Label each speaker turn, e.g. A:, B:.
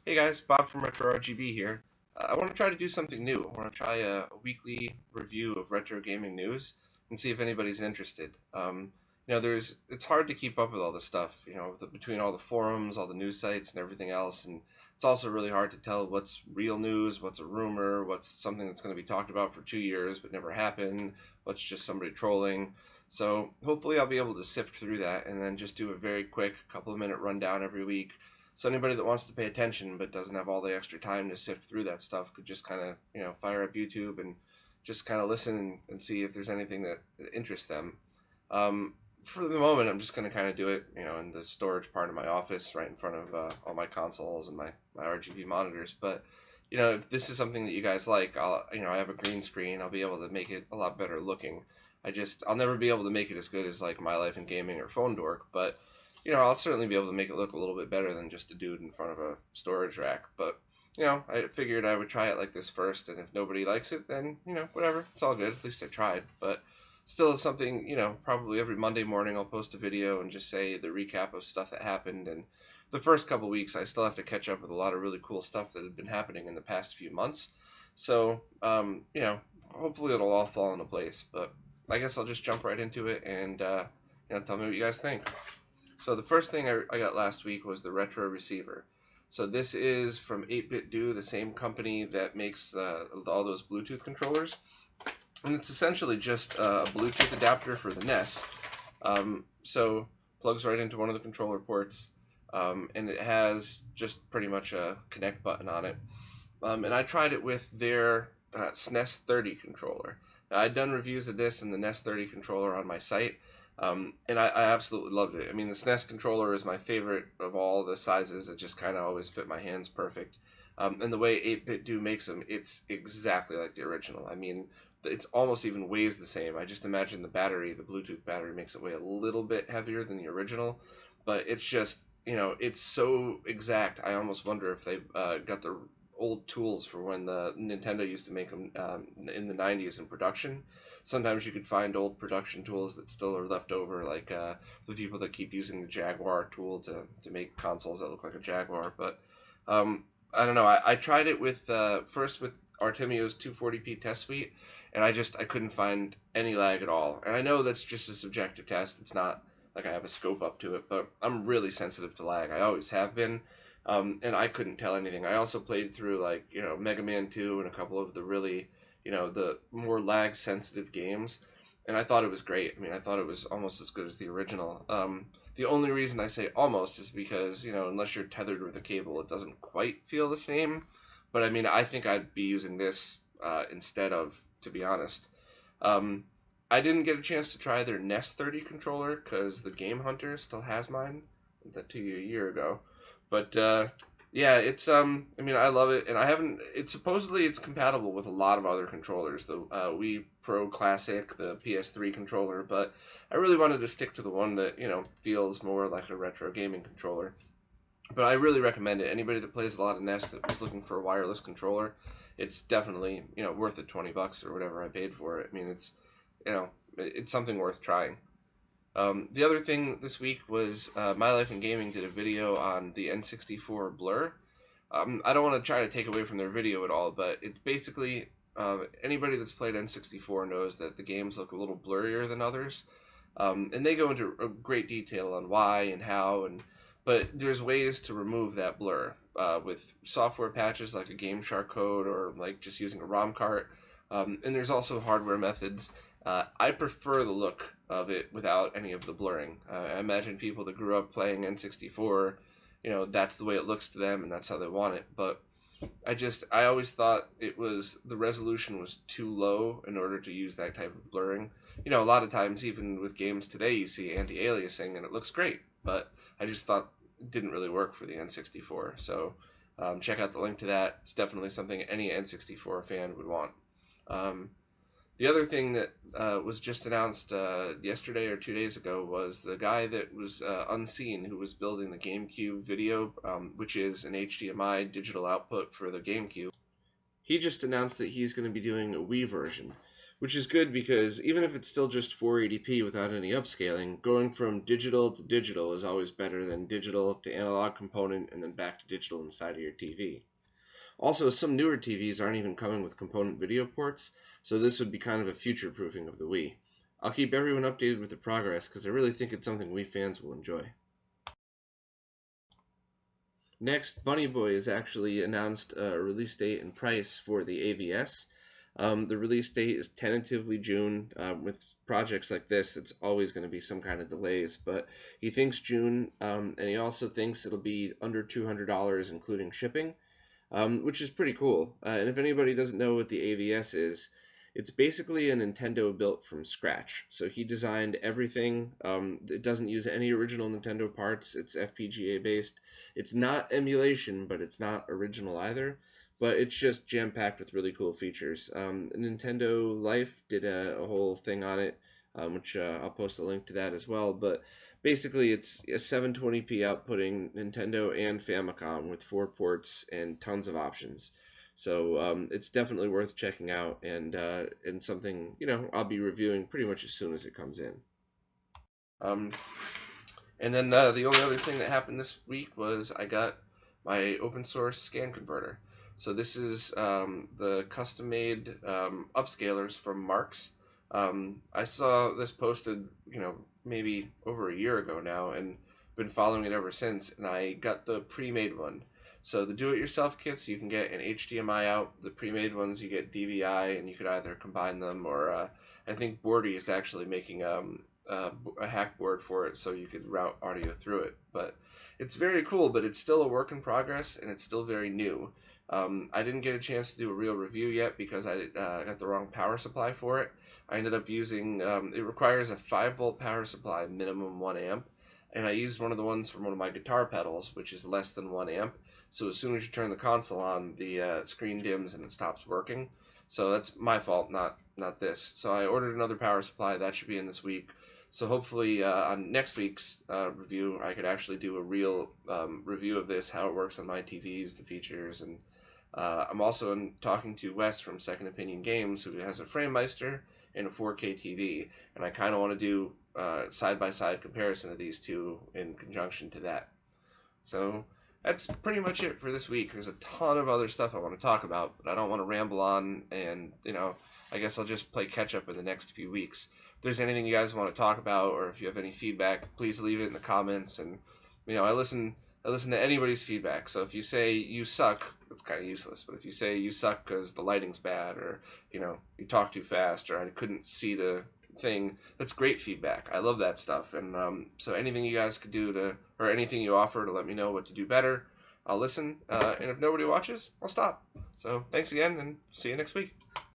A: Hey guys, Bob from RetroRGB here. I want to try to do something new. I want to try a weekly review of retro gaming news and see if anybody's interested. It's hard to keep up with all this stuff, between all the forums, all the news sites, and everything else. And it's also really hard to tell what's real news, what's a rumor, what's something that's going to be talked about for 2 years but never happened, what's just somebody trolling. So hopefully I'll be able to sift through that and then just do a very quick couple of minute rundown every week, so anybody that wants to pay attention but doesn't have all the extra time to sift through that stuff could just kind of, fire up YouTube and just kind of listen and see if there's anything that interests them. For the moment, I'm just going to kind of do it, in the storage part of my office, right in front of all my consoles and my RGB monitors. But if this is something that you guys like, I have a green screen. I'll be able to make it a lot better looking. I'll never be able to make it as good as like My Life in Gaming or Phone Dork, but I'll certainly be able to make it look a little bit better than just a dude in front of a storage rack. But, I figured I would try it like this first, and if nobody likes it, then, whatever. It's all good. At least I tried. But still, it's something, probably every Monday morning I'll post a video and just say the recap of stuff that happened. And the first couple weeks, I still have to catch up with a lot of really cool stuff that had been happening in the past few months. So, hopefully it'll all fall into place. But I guess I'll just jump right into it and, tell me what you guys think. So the first thing I got last week was the Retro Receiver. So this is from 8BitDo, the same company that makes all those Bluetooth controllers. And it's essentially just a Bluetooth adapter for the NES. So plugs right into one of the controller ports, and it has just pretty much a connect button on it. And I tried it with their SNES 30 controller. Now, I'd done reviews of this and the NES 30 controller on my site, and I absolutely loved it. I mean, the SNES controller is my favorite of all the sizes. It just kind of always fit my hands perfect. And the way 8BitDo makes them, it's exactly like the original. I mean, it's almost even weighs the same. I just imagine the battery, the Bluetooth battery, makes it weigh a little bit heavier than the original, but it's just, it's so exact. I almost wonder if they got the old tools for when the Nintendo used to make them in the 90s in production. Sometimes you could find old production tools that still are left over, like the people that keep using the Jaguar tool to make consoles that look like a Jaguar. But I don't know. I tried it with first with Artemio's 240p test suite, and I couldn't find any lag at all. And I know that's just a subjective test. It's not like I have a scope up to it, but I'm really sensitive to lag. I always have been. And I couldn't tell anything. I also played through like Mega Man 2 and a couple of the really the more lag sensitive games, and I thought it was great. I mean, I thought it was almost as good as the original. The only reason I say almost is because unless you're tethered with a cable, it doesn't quite feel the same. But I mean, I think I'd be using this instead of, to be honest. Um, I didn't get a chance to try their NES 30 controller because the Game Hunter still has mine. That to you a year ago. But yeah, it's I mean, I love it, and I haven't. It's compatible with a lot of other controllers, the Wii Pro Classic, the PS3 controller, but I really wanted to stick to the one that feels more like a retro gaming controller. But I really recommend it. Anybody that plays a lot of NES that was looking for a wireless controller, it's definitely worth it. $20 or whatever I paid for it. I mean, it's something worth trying. The other thing this week was My Life in Gaming did a video on the N64 Blur. I don't want to try to take away from their video at all, but it's basically anybody that's played N64 knows that the games look a little blurrier than others, and they go into a great detail on why and how, but there's ways to remove that blur with software patches like a Game Shark code or like just using a ROM cart, and there's also hardware methods. I prefer the look of it without any of the blurring. I imagine people that grew up playing N64, that's the way it looks to them and that's how they want it. But I always thought the resolution was too low in order to use that type of blurring. A lot of times, even with games today, you see anti-aliasing and it looks great, but I just thought it didn't really work for the N64. So check out the link to that. It's definitely something any N64 fan would want. The other thing that was just announced yesterday or 2 days ago was the guy that was unseen who was building the GameCube video, which is an HDMI digital output for the GameCube. He just announced that he's going to be doing a Wii version, which is good because even if it's still just 480p without any upscaling, going from digital to digital is always better than digital to analog component and then back to digital inside of your TV. Also, some newer TVs aren't even coming with component video ports, so this would be kind of a future proofing of the Wii. I'll keep everyone updated with the progress because I really think it's something Wii fans will enjoy. Next, Bunny Boy has actually announced a release date and price for the AVS. The release date is tentatively June. With projects like this, it's always going to be some kind of delays, but he thinks June, and he also thinks it'll be under $200 including shipping, which is pretty cool. And if anybody doesn't know what the AVS is, it's basically a Nintendo built from scratch. So he designed everything. It doesn't use any original Nintendo parts. It's FPGA based. It's not emulation, but it's not original either. But it's just jam packed with really cool features. Nintendo Life did a whole thing on it, which I'll post a link to that as well. But basically, it's a 720p outputting Nintendo and Famicom with 4 ports and tons of options. So it's definitely worth checking out, and something I'll be reviewing pretty much as soon as it comes in. Um, and then the only other thing that happened this week was I got my open source scan converter. So this is the custom-made upscalers from Marks. I saw this posted, maybe over a year ago now, and been following it ever since. And I got the pre-made one. So the do-it-yourself kits, you can get an HDMI out. The pre-made ones, you get DVI, and you could either combine them or I think Bordy is actually making a hack board for it, so you could route audio through it. But it's very cool, but it's still a work in progress, and it's still very new. I didn't get a chance to do a real review yet because I got the wrong power supply for it. I ended up using, it requires a 5-volt power supply, minimum 1 amp, and I used one of the ones from one of my guitar pedals, which is less than 1 amp. So as soon as you turn the console on, the screen dims and it stops working. So that's my fault, not this. So I ordered another power supply. That should be in this week. So hopefully on next week's review, I could actually do a real review of this, how it works on my TVs, the features, and I'm also talking to Wes from Second Opinion Games, who has a FrameMeister and a 4K TV, and I kind of want to do side-by-side comparison of these two in conjunction to that. So that's pretty much it for this week. There's a ton of other stuff I want to talk about, but I don't want to ramble on, and I guess I'll just play catch up in the next few weeks. If there's anything you guys want to talk about, or if you have any feedback, please leave it in the comments. And I listen to anybody's feedback. So if you say you suck, it's kind of useless. But if you say you suck because the lighting's bad, or you talk too fast, or I couldn't see the thing, that's great feedback. I love that stuff. And so anything you guys could do or anything you offer to let me know what to do better, I'll listen. And if nobody watches, I'll stop. So thanks again, and see you next week.